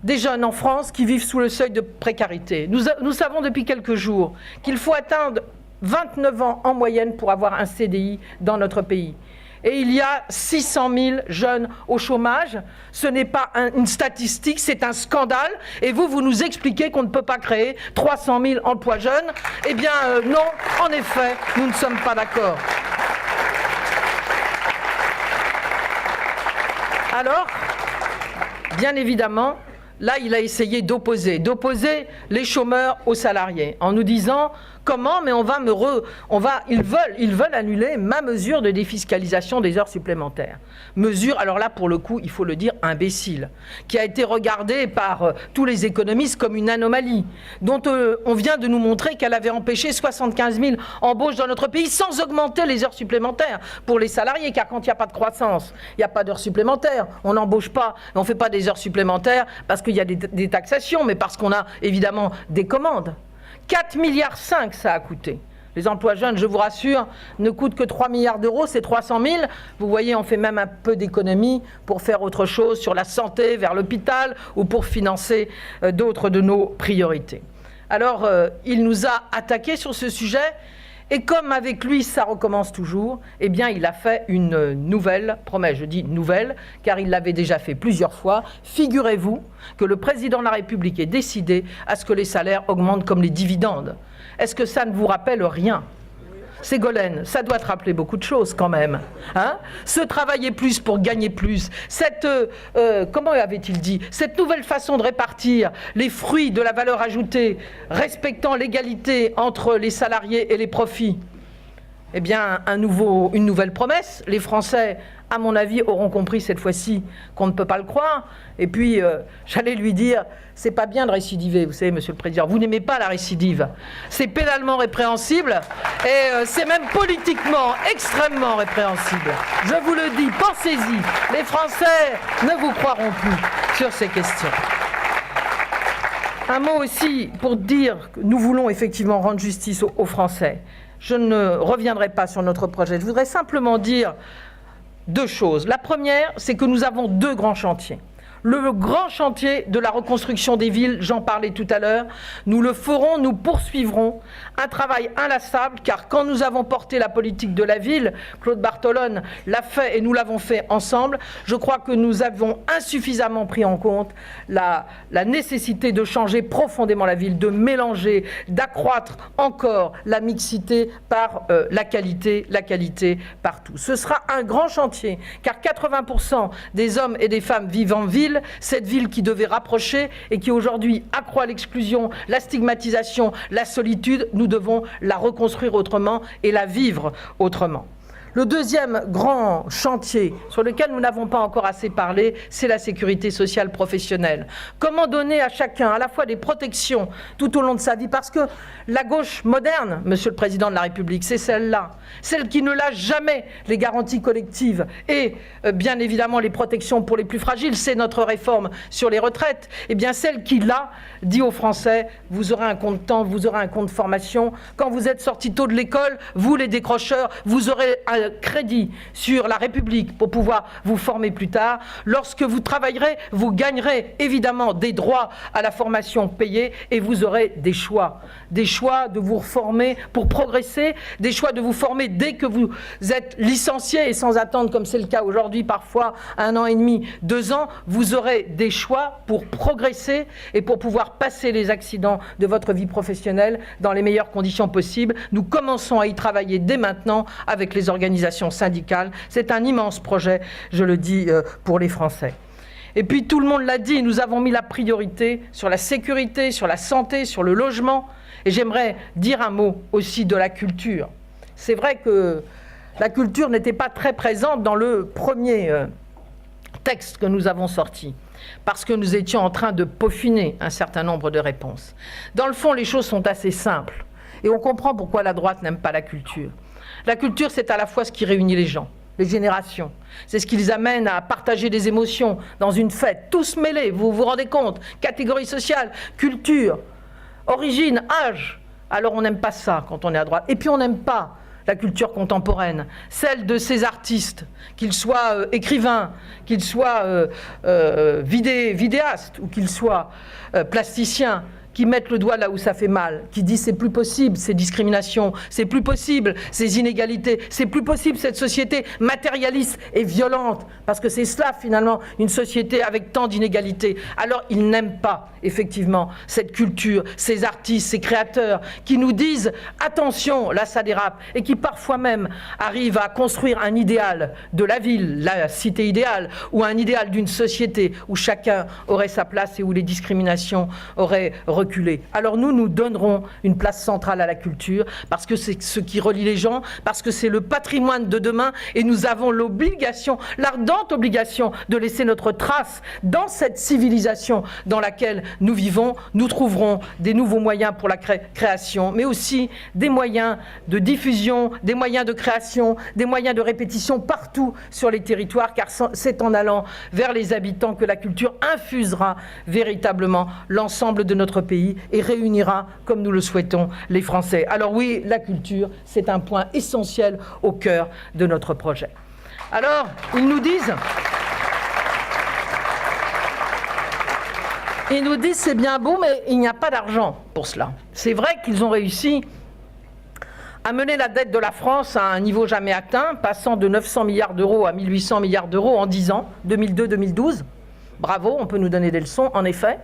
des jeunes en France qui vivent sous le seuil de précarité. Nous savons depuis quelques jours qu'il faut atteindre 29 ans en moyenne pour avoir un CDI dans notre pays. Et il y a 600 000 jeunes au chômage. Ce n'est pas une statistique, c'est un scandale. Et vous nous expliquez qu'on ne peut pas créer 300 000 emplois jeunes. Eh bien non, en effet, nous ne sommes pas d'accord. Alors, bien évidemment, là, il a essayé d'opposer les chômeurs aux salariés en nous disant comment, mais ils veulent annuler ma mesure de défiscalisation des heures supplémentaires. Mesure, alors là, pour le coup, il faut le dire, imbécile, qui a été regardée par tous les économistes comme une anomalie, dont on vient de nous montrer qu'elle avait empêché 75 000 embauches dans notre pays sans augmenter les heures supplémentaires pour les salariés, car quand il n'y a pas de croissance, il n'y a pas d'heures supplémentaires, on n'embauche pas, on ne fait pas des heures supplémentaires parce qu'il y a des taxations, mais parce qu'on a évidemment des commandes. 4,5 milliards ça a coûté. Les emplois jeunes, je vous rassure, ne coûtent que 3 milliards d'euros, c'est 300 000. Vous voyez, on fait même un peu d'économie pour faire autre chose sur la santé, vers l'hôpital ou pour financer d'autres de nos priorités. Alors, il nous a attaqués sur ce sujet. Et comme avec lui, ça recommence toujours, eh bien, il a fait une nouvelle promesse. Je dis nouvelle, car il l'avait déjà fait plusieurs fois. Figurez-vous que le président de la République est décidé à ce que les salaires augmentent comme les dividendes. Est-ce que ça ne vous rappelle rien ? Ségolène, ça doit te rappeler beaucoup de choses quand même. Hein ? Se travailler plus pour gagner plus. Comment avait-il dit ? Cette nouvelle façon de répartir les fruits de la valeur ajoutée, respectant l'égalité entre les salariés et les profits. Eh bien, une nouvelle promesse. Les Français, à mon avis, auront compris cette fois-ci qu'on ne peut pas le croire. Et puis, j'allais lui dire, c'est pas bien de récidiver, vous savez, Monsieur le Président. Vous n'aimez pas la récidive. C'est pénalement répréhensible et c'est même politiquement extrêmement répréhensible. Je vous le dis, pensez-y. Les Français ne vous croiront plus sur ces questions. Un mot aussi pour dire que nous voulons effectivement rendre justice aux Français. Je ne reviendrai pas sur notre projet. Je voudrais simplement dire deux choses. La première, c'est que nous avons deux grands chantiers. Le grand chantier de la reconstruction des villes, j'en parlais tout à l'heure, nous le ferons, nous poursuivrons un travail inlassable, car quand nous avons porté la politique de la ville, Claude Bartolone l'a fait et nous l'avons fait ensemble, je crois que nous avons insuffisamment pris en compte la nécessité de changer profondément la ville, de mélanger, d'accroître encore la mixité par la qualité partout. Ce sera un grand chantier, car 80% des hommes et des femmes vivent en ville, cette ville qui devait rapprocher et qui aujourd'hui accroît l'exclusion, la stigmatisation, la solitude, nous devons la reconstruire autrement et la vivre autrement. Le deuxième grand chantier sur lequel nous n'avons pas encore assez parlé, c'est la sécurité sociale professionnelle. Comment donner à chacun à la fois des protections tout au long de sa vie, parce que la gauche moderne, Monsieur le Président de la République, c'est celle-là, celle qui ne lâche jamais les garanties collectives et bien évidemment les protections pour les plus fragiles, c'est notre réforme sur les retraites, et bien celle qui là dit aux Français, vous aurez un compte temps, vous aurez un compte formation, quand vous êtes sortis tôt de l'école, vous les décrocheurs, vous aurez un crédit sur la République pour pouvoir vous former plus tard. Lorsque vous travaillerez, vous gagnerez évidemment des droits à la formation payée et vous aurez des choix de vous former pour progresser, des choix de vous former dès que vous êtes licencié et sans attendre, comme c'est le cas aujourd'hui, parfois 1 an et demi, 2 ans, vous aurez des choix pour progresser et pour pouvoir passer les accidents de votre vie professionnelle dans les meilleures conditions possibles. Nous commençons à y travailler dès maintenant avec les organisations syndicales. C'est un immense projet, je le dis, pour les Français. Et puis tout le monde l'a dit, nous avons mis la priorité sur la sécurité, sur la santé, sur le logement. Et j'aimerais dire un mot aussi de la culture. C'est vrai que la culture n'était pas très présente dans le premier texte que nous avons sorti, parce que nous étions en train de peaufiner un certain nombre de réponses. Dans le fond, les choses sont assez simples. Et on comprend pourquoi la droite n'aime pas la culture. La culture, c'est à la fois ce qui réunit les gens, les générations. C'est ce qui les amène à partager des émotions dans une fête, tous mêlés, vous vous rendez compte, catégorie sociale, culture, origine, âge. Alors on n'aime pas ça quand on est à droite. Et puis on n'aime pas la culture contemporaine, celle de ces artistes, qu'ils soient écrivains, qu'ils soient vidéastes ou qu'ils soient plasticiens, qui mettent le doigt là où ça fait mal, qui disent c'est plus possible ces discriminations, c'est plus possible ces inégalités, c'est plus possible cette société matérialiste et violente, parce que c'est cela finalement une société avec tant d'inégalités. Alors ils n'aiment pas effectivement cette culture, ces artistes, ces créateurs qui nous disent attention, là ça dérape, et qui parfois même arrivent à construire un idéal de la ville, la cité idéale, ou un idéal d'une société où chacun aurait sa place et où les discriminations auraient reculer. Alors nous donnerons une place centrale à la culture parce que c'est ce qui relie les gens, parce que c'est le patrimoine de demain et nous avons l'obligation, l'ardente obligation de laisser notre trace dans cette civilisation dans laquelle nous vivons. Nous trouverons des nouveaux moyens pour la création, mais aussi des moyens de diffusion, des moyens de création, des moyens de répétition partout sur les territoires, car c'est en allant vers les habitants que la culture infusera véritablement l'ensemble de notre pays et réunira, comme nous le souhaitons, les Français. Alors oui, la culture, c'est un point essentiel au cœur de notre projet. Alors, ils nous disent c'est bien beau, mais il n'y a pas d'argent pour cela. C'est vrai qu'ils ont réussi à mener la dette de la France à un niveau jamais atteint, passant de 900 milliards d'euros à 1800 milliards d'euros en 10 ans, 2002-2012. Bravo, on peut nous donner des leçons, en effet.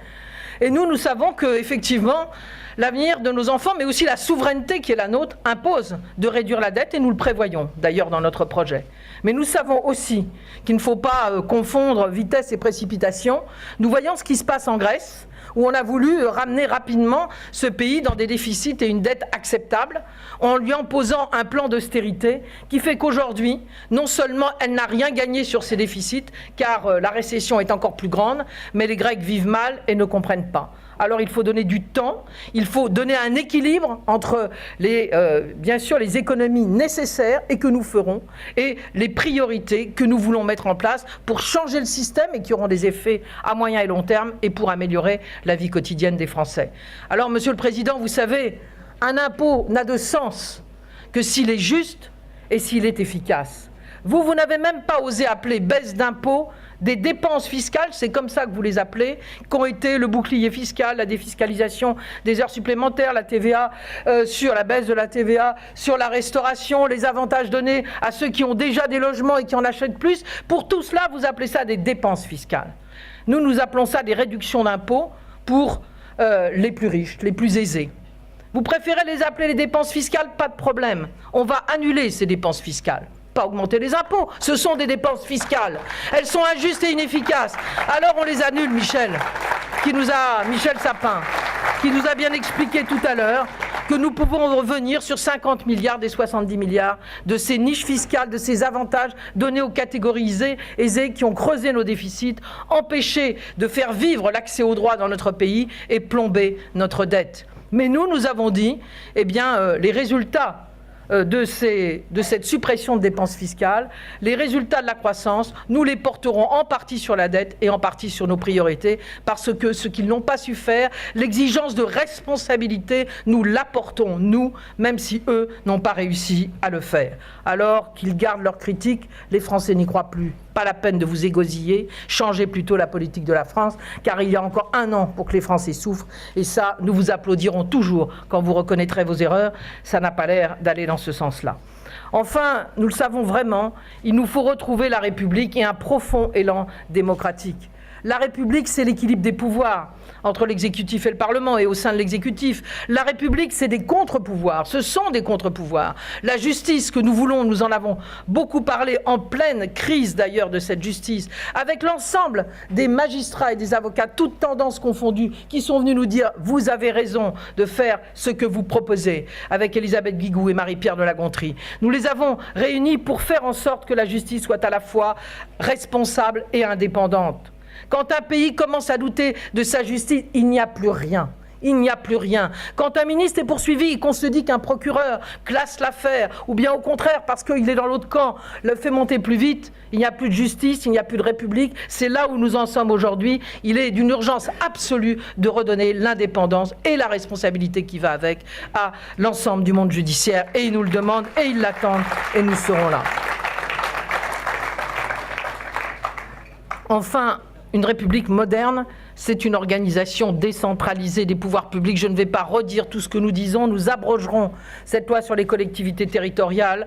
Et nous savons qu'effectivement, l'avenir de nos enfants, mais aussi la souveraineté qui est la nôtre, impose de réduire la dette, et nous le prévoyons d'ailleurs dans notre projet. Mais nous savons aussi qu'il ne faut pas confondre vitesse et précipitation. Nous voyons ce qui se passe en Grèce, où on a voulu ramener rapidement ce pays dans des déficits et une dette acceptables, en lui imposant un plan d'austérité qui fait qu'aujourd'hui, non seulement elle n'a rien gagné sur ces déficits, car la récession est encore plus grande, mais les Grecs vivent mal et ne comprennent pas. Alors il faut donner du temps, il faut donner un équilibre entre bien sûr les économies nécessaires et que nous ferons et les priorités que nous voulons mettre en place pour changer le système et qui auront des effets à moyen et long terme et pour améliorer la vie quotidienne des Français. Alors Monsieur le Président, vous savez, un impôt n'a de sens que s'il est juste et s'il est efficace. Vous n'avez même pas osé appeler baisse d'impôts des dépenses fiscales, c'est comme ça que vous les appelez, qu'ont été le bouclier fiscal, la défiscalisation des heures supplémentaires, la TVA, sur la baisse de la TVA, sur la restauration, les avantages donnés à ceux qui ont déjà des logements et qui en achètent plus. Pour tout cela, vous appelez ça des dépenses fiscales. Nous appelons ça des réductions d'impôts pour les plus riches, les plus aisés. Vous préférez les appeler les dépenses fiscales? Pas de problème. On va annuler ces dépenses fiscales. Pas augmenter les impôts, ce sont des dépenses fiscales. Elles sont injustes et inefficaces. Alors on les annule, Michel Sapin, qui nous a bien expliqué tout à l'heure que nous pouvons revenir sur 50 milliards des 70 milliards de ces niches fiscales, de ces avantages donnés aux catégories aisées qui ont creusé nos déficits, empêché de faire vivre l'accès aux droits dans notre pays et plombé notre dette. Mais nous avons dit, eh bien, les résultats de cette suppression de dépenses fiscales, les résultats de la croissance, nous les porterons en partie sur la dette et en partie sur nos priorités, parce que ce qu'ils n'ont pas su faire, l'exigence de responsabilité, nous l'apportons, nous, même si eux n'ont pas réussi à le faire. Alors qu'ils gardent leurs critiques, les Français n'y croient plus. Pas la peine de vous égosiller, changez plutôt la politique de la France, car il y a encore 1 an pour que les Français souffrent, et ça, nous vous applaudirons toujours quand vous reconnaîtrez vos erreurs. Ça n'a pas l'air d'aller dans ce sens-là. Enfin, nous le savons vraiment, il nous faut retrouver la République et un profond élan démocratique. La République, c'est l'équilibre des pouvoirs entre l'exécutif et le Parlement et au sein de l'exécutif. La République, c'est des contre-pouvoirs, ce sont des contre-pouvoirs. La justice que nous voulons, nous en avons beaucoup parlé, en pleine crise d'ailleurs de cette justice, avec l'ensemble des magistrats et des avocats, toutes tendances confondues, qui sont venus nous dire « vous avez raison de faire ce que vous proposez » avec Elisabeth Guigou et Marie-Pierre de la Gontrie. Nous les avons réunis pour faire en sorte que la justice soit à la fois responsable et indépendante. Quand un pays commence à douter de sa justice, il n'y a plus rien. Il n'y a plus rien. Quand un ministre est poursuivi et qu'on se dit qu'un procureur classe l'affaire, ou bien au contraire, parce qu'il est dans l'autre camp, le fait monter plus vite, il n'y a plus de justice, il n'y a plus de République. C'est là où nous en sommes aujourd'hui. Il est d'une urgence absolue de redonner l'indépendance et la responsabilité qui va avec à l'ensemble du monde judiciaire. Et ils nous le demandent, et ils l'attendent, et nous serons là. Enfin, une République moderne, c'est une organisation décentralisée des pouvoirs publics. Je ne vais pas redire tout ce que nous disons. Nous abrogerons cette loi sur les collectivités territoriales,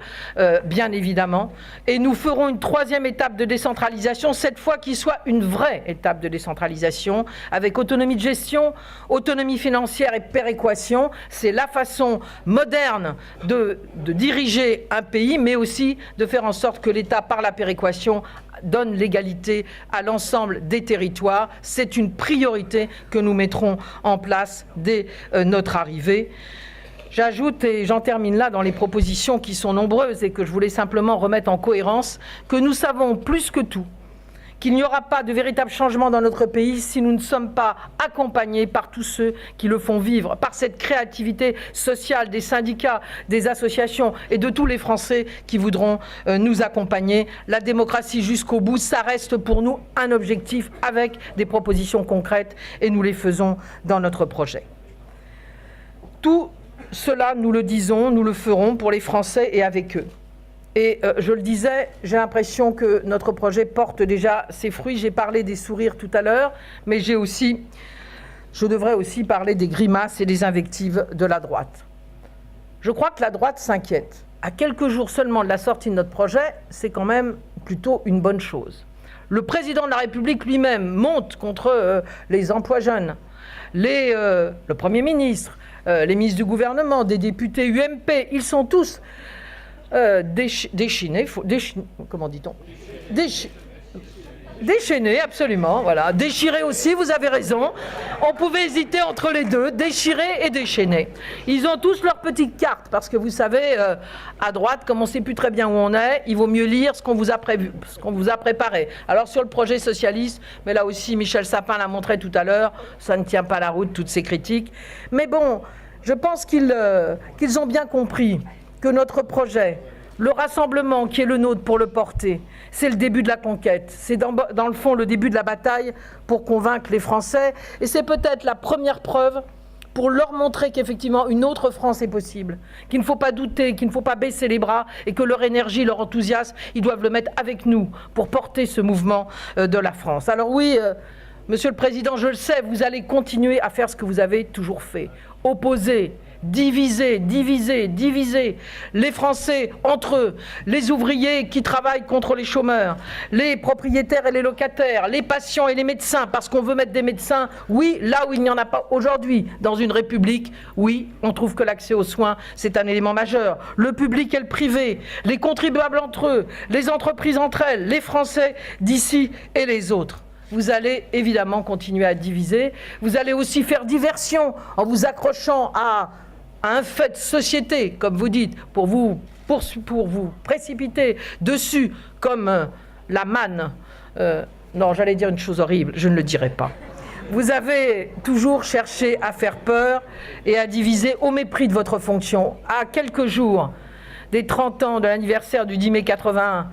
bien évidemment. Et nous ferons une 3e étape de décentralisation, cette fois qui soit une vraie étape de décentralisation, avec autonomie de gestion, autonomie financière et péréquation. C'est la façon moderne de diriger un pays, mais aussi de faire en sorte que l'État, par la péréquation, donne l'égalité à l'ensemble des territoires. C'est une priorité que nous mettrons en place dès notre arrivée. J'ajoute, et j'en termine là dans les propositions qui sont nombreuses et que je voulais simplement remettre en cohérence, que nous savons plus que tout qu'il n'y aura pas de véritable changement dans notre pays si nous ne sommes pas accompagnés par tous ceux qui le font vivre, par cette créativité sociale des syndicats, des associations et de tous les Français qui voudront nous accompagner. La démocratie jusqu'au bout, ça reste pour nous un objectif avec des propositions concrètes et nous les faisons dans notre projet. Tout cela, nous le disons, nous le ferons pour les Français et avec eux. Et je le disais, j'ai l'impression que notre projet porte déjà ses fruits. J'ai parlé des sourires tout à l'heure, mais je devrais aussi parler des grimaces et des invectives de la droite. Je crois que la droite s'inquiète. À quelques jours seulement de la sortie de notre projet, c'est quand même plutôt une bonne chose. Le président de la République lui-même monte contre les emplois jeunes, le Premier ministre, les ministres du gouvernement, des députés UMP, ils sont tous déchaînés, comment dit-on ? Déchaînés, absolument, voilà. Déchirés aussi, vous avez raison. On pouvait hésiter entre les deux, déchirés et déchaînés. Ils ont tous leurs petites cartes, parce que vous savez, à droite, comme on ne sait plus très bien où on est, il vaut mieux lire ce qu'on vous a prévu, ce qu'on vous a préparé. Alors sur le projet socialiste, mais là aussi Michel Sapin l'a montré tout à l'heure, ça ne tient pas la route, toutes ces critiques. Mais bon, je pense qu'ils ont bien compris que notre projet, le rassemblement qui est le nôtre pour le porter, c'est le début de la conquête. C'est dans le fond le début de la bataille pour convaincre les Français. Et c'est peut-être la première preuve pour leur montrer qu'effectivement une autre France est possible, qu'il ne faut pas douter, qu'il ne faut pas baisser les bras et que leur énergie, leur enthousiasme, ils doivent le mettre avec nous pour porter ce mouvement de la France. Alors oui, Monsieur le Président, je le sais, vous allez continuer à faire ce que vous avez toujours fait. Opposer, diviser les Français entre eux, les ouvriers qui travaillent contre les chômeurs, les propriétaires et les locataires, les patients et les médecins, parce qu'on veut mettre des médecins, oui, là où il n'y en a pas aujourd'hui dans une république, oui, on trouve que l'accès aux soins, c'est un élément majeur. Le public et le privé, les contribuables entre eux, les entreprises entre elles, les Français d'ici et les autres. Vous allez évidemment continuer à diviser. Vous allez aussi faire diversion en vous accrochant à à un fait de société, comme vous dites, pour vous précipiter dessus comme la manne. Non, j'allais dire une chose horrible, je ne le dirai pas. Vous avez toujours cherché à faire peur et à diviser au mépris de votre fonction. À quelques jours des 30 ans de l'anniversaire du 10 mai 81,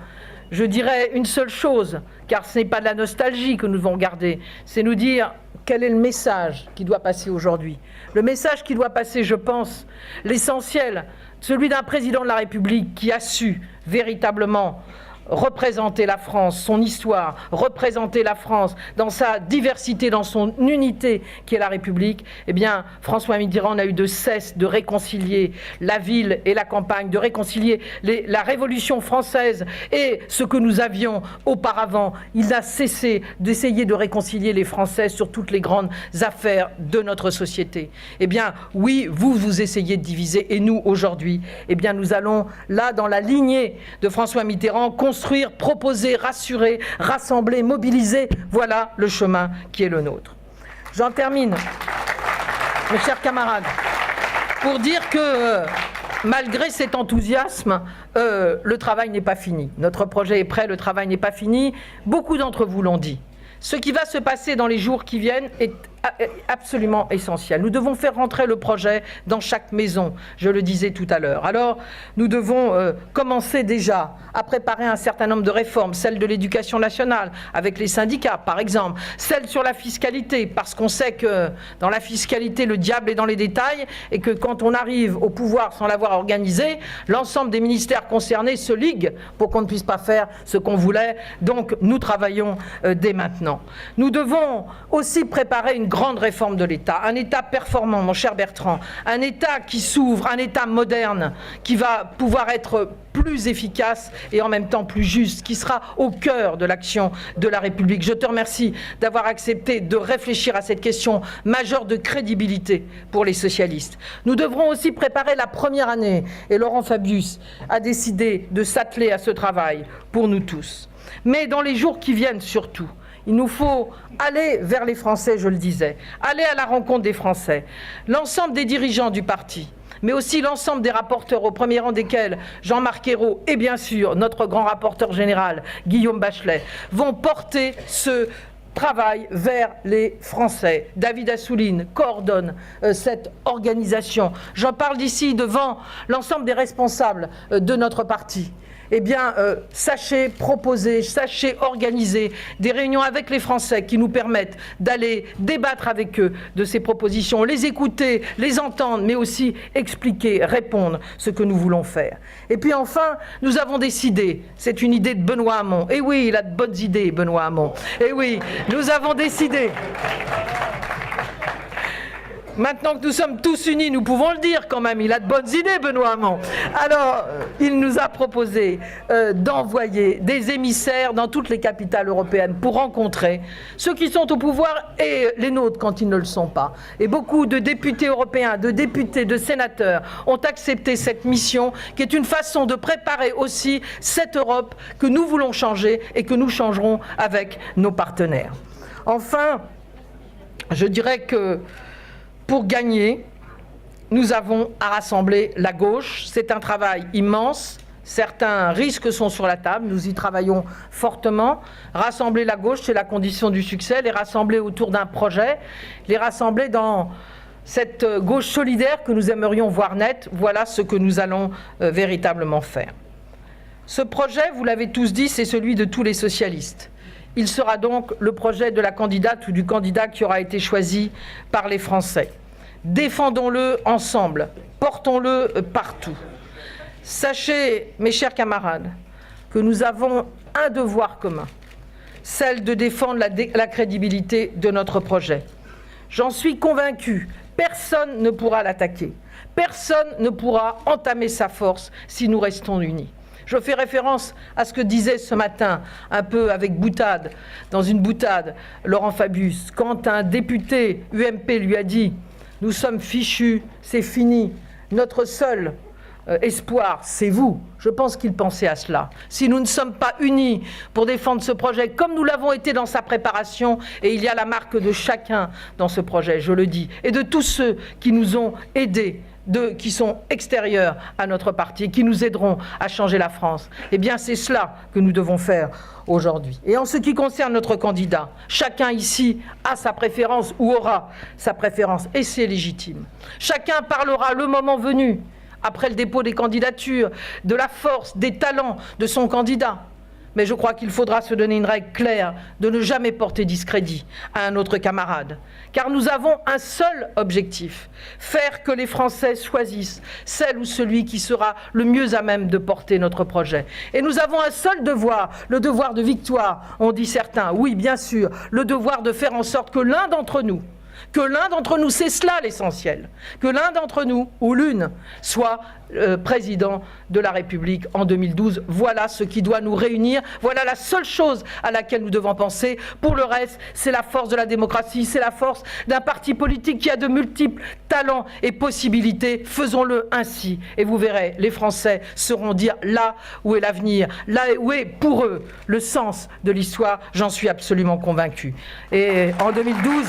je dirais une seule chose, car ce n'est pas de la nostalgie que nous devons garder, c'est nous dire quel est le message qui doit passer aujourd'hui. Le message qui doit passer, je pense, l'essentiel, celui d'un président de la République qui a su véritablement représenter la France, son histoire, représenter la France dans sa diversité, dans son unité qui est la République, eh bien, François Mitterrand n'a eu de cesse de réconcilier la ville et la campagne, de réconcilier la Révolution française et ce que nous avions auparavant. Il n'a cessé d'essayer de réconcilier les Français sur toutes les grandes affaires de notre société. Eh bien, oui, vous essayez de diviser, et nous, aujourd'hui, eh bien, nous allons, là, dans la lignée de François Mitterrand, construire, proposer, rassurer, rassembler, mobiliser. Voilà le chemin qui est le nôtre. J'en termine, mes chers camarades, pour dire que malgré cet enthousiasme, le travail n'est pas fini. Notre projet est prêt, le travail n'est pas fini. Beaucoup d'entre vous l'ont dit. Ce qui va se passer dans les jours qui viennent est absolument essentiel. Nous devons faire rentrer le projet dans chaque maison, je le disais tout à l'heure. Alors, nous devons commencer déjà à préparer un certain nombre de réformes, celle de l'éducation nationale, avec les syndicats, par exemple, celle sur la fiscalité, parce qu'on sait que dans la fiscalité, le diable est dans les détails, et que quand on arrive au pouvoir sans l'avoir organisé, l'ensemble des ministères concernés se liguent pour qu'on ne puisse pas faire ce qu'on voulait. Donc, nous travaillons dès maintenant. Nous devons aussi préparer une grande réforme de l'État, un État performant, mon cher Bertrand, un État qui s'ouvre, un État moderne, qui va pouvoir être plus efficace et en même temps plus juste, qui sera au cœur de l'action de la République. Je te remercie d'avoir accepté de réfléchir à cette question majeure de crédibilité pour les socialistes. Nous devrons aussi préparer la première année, et Laurent Fabius a décidé de s'atteler à ce travail pour nous tous. Mais dans les jours qui viennent surtout, il nous faut aller vers les Français, je le disais, aller à la rencontre des Français. L'ensemble des dirigeants du parti, mais aussi l'ensemble des rapporteurs, au premier rang desquels Jean-Marc Ayrault et bien sûr notre grand rapporteur général, Guillaume Bachelet, vont porter ce travail vers les Français. David Assouline coordonne cette organisation. J'en parle d'ici devant l'ensemble des responsables de notre parti. Eh bien, sachez proposer, sachez organiser des réunions avec les Français qui nous permettent d'aller débattre avec eux de ces propositions, les écouter, les entendre, mais aussi expliquer, répondre ce que nous voulons faire. Et puis enfin, nous avons décidé, c'est une idée de Benoît Hamon. Eh oui, il a de bonnes idées, Benoît Hamon. Eh oui, nous avons décidé. Maintenant que nous sommes tous unis, nous pouvons le dire quand même, il a de bonnes idées, Benoît Hamon. Alors, il nous a proposé d'envoyer des émissaires dans toutes les capitales européennes pour rencontrer ceux qui sont au pouvoir et les nôtres quand ils ne le sont pas. Et beaucoup de députés européens, de députés, de sénateurs ont accepté cette mission qui est une façon de préparer aussi cette Europe que nous voulons changer et que nous changerons avec nos partenaires. Enfin, je dirais que pour gagner, nous avons à rassembler la gauche. C'est un travail immense. Certains risques sont sur la table. Nous y travaillons fortement. Rassembler la gauche, c'est la condition du succès. Les rassembler autour d'un projet, les rassembler dans cette gauche solidaire que nous aimerions voir naître. Voilà ce que nous allons véritablement faire. Ce projet, vous l'avez tous dit, c'est celui de tous les socialistes. Il sera donc le projet de la candidate ou du candidat qui aura été choisi par les Français. Défendons-le ensemble, portons-le partout. Sachez, mes chers camarades, que nous avons un devoir commun, celle de défendre la crédibilité de notre projet. J'en suis convaincu, personne ne pourra l'attaquer, personne ne pourra entamer sa force si nous restons unis. Je fais référence à ce que disait ce matin, un peu avec boutade, dans une boutade, Laurent Fabius, quand un député UMP lui a dit « Nous sommes fichus, c'est fini, notre seul espoir, c'est vous. Je pense qu'il pensait à cela. Si nous ne sommes pas unis pour défendre ce projet, comme nous l'avons été dans sa préparation, et il y a la marque de chacun dans ce projet, je le dis, et de tous ceux qui nous ont aidés, qui sont extérieurs à notre parti, qui nous aideront à changer la France. Eh bien, c'est cela que nous devons faire aujourd'hui. Et en ce qui concerne notre candidat, chacun ici a sa préférence ou aura sa préférence, et c'est légitime. Chacun parlera le moment venu, après le dépôt des candidatures, de la force, des talents de son candidat. Mais je crois qu'il faudra se donner une règle claire de ne jamais porter discrédit à un autre camarade. Car nous avons un seul objectif, faire que les Français choisissent celle ou celui qui sera le mieux à même de porter notre projet. Et nous avons un seul devoir, le devoir de victoire, ont dit certains. Oui, bien sûr, le devoir de faire en sorte que l'un d'entre nous, c'est cela l'essentiel, que l'un d'entre nous, ou l'une, soit président de la République en 2012. Voilà ce qui doit nous réunir, voilà la seule chose à laquelle nous devons penser. Pour le reste, c'est la force de la démocratie, c'est la force d'un parti politique qui a de multiples talents et possibilités. Faisons-le ainsi, et vous verrez, les Français sauront dire là où est l'avenir, là où est pour eux le sens de l'histoire, j'en suis absolument convaincu. Et en 2012...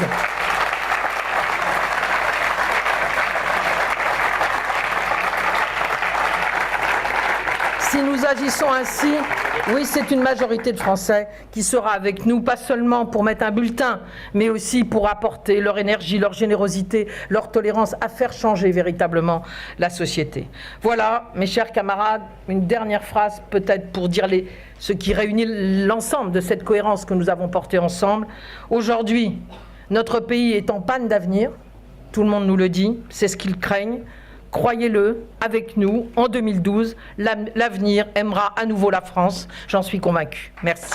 Si nous agissons ainsi, oui, c'est une majorité de Français qui sera avec nous, pas seulement pour mettre un bulletin, mais aussi pour apporter leur énergie, leur générosité, leur tolérance à faire changer véritablement la société. Voilà, mes chers camarades, une dernière phrase peut-être pour dire ce qui réunit l'ensemble de cette cohérence que nous avons portée ensemble. Aujourd'hui, notre pays est en panne d'avenir, tout le monde nous le dit, c'est ce qu'ils craignent. Croyez-le, avec nous, en 2012, l'avenir aimera à nouveau la France, j'en suis convaincue. Merci.